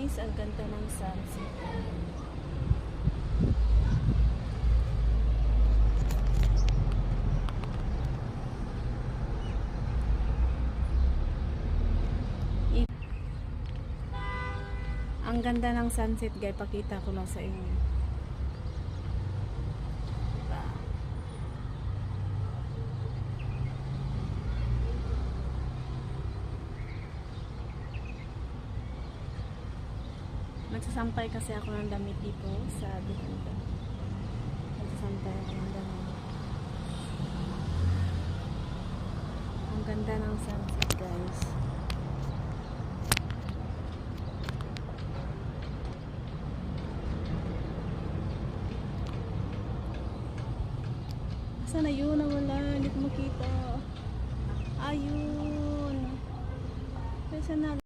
guys, ang ganda ng sunset. Ang ganda ng sunset guys, pakita ko lang sa inyo. Diba? Magsasampay kasi ako ng damit dito sa Bihanda. Magsasampay ako ng damit. Ang ganda ng sunset guys. Sana yun, nawala, hindi ko makita. Ayun. Kaya sana